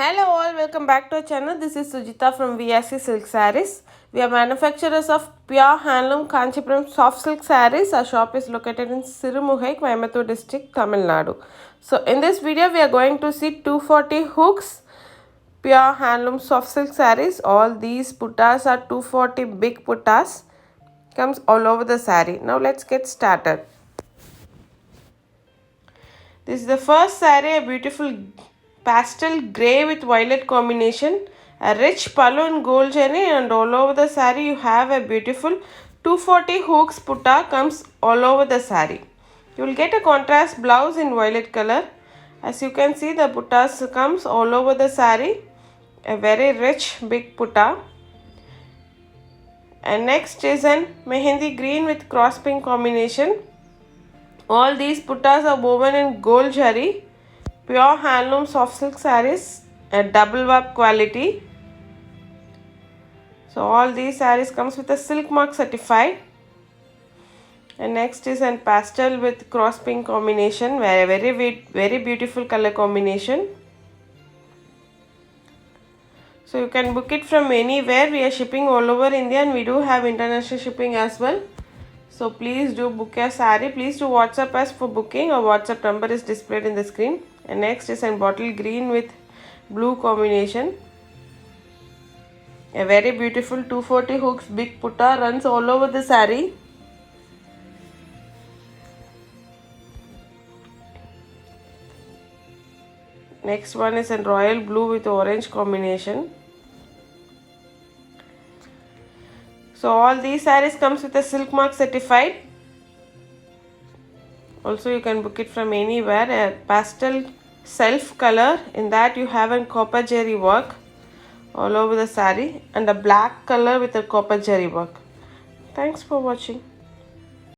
Hello all, welcome back to our channel. This is Sujita from VSC Silk Sarees. We are manufacturers of pure handloom Kanchipuram soft silk sarees. Our shop is located in Sirumugai, Coimbatore district, Tamil Nadu. So in this video we are going to see 240 hooks pure handloom soft silk sarees. All these puttas are 240 big puttas. Comes all over the saree. Now let's get started. This is the first saree, a beautiful pastel grey with violet combination, a rich pallu in gold zari, and all over the saree you have a beautiful 240 hooks putta comes all over the saree. You will get a contrast blouse in violet color. As you can see, the puttas comes all over the saree, a very rich big putta. And next is an mehendi green with cross pink combination. All these puttas are woven in gold zari, pure handloom soft silk sarees, a double warp quality. So all these sarees comes with a SILKMARK certified. And next is an pastel with cross pink combination, very beautiful color combination. So you can book it from anywhere. We are shipping all over India and we do have international shipping as well. So please do book your saree. Please do WhatsApp us for booking. Our WhatsApp number is displayed in the screen. And next is a bottle green with blue combination. A very beautiful 240 hooks big putta runs all over the saree. Next one is a royal blue with orange combination. So all these sarees comes with a SILKMARK certified. Also you can book it from anywhere. A pastel self color, in that you have a copper zari work all over the saree, and a black color with a copper zari work. Thanks for watching.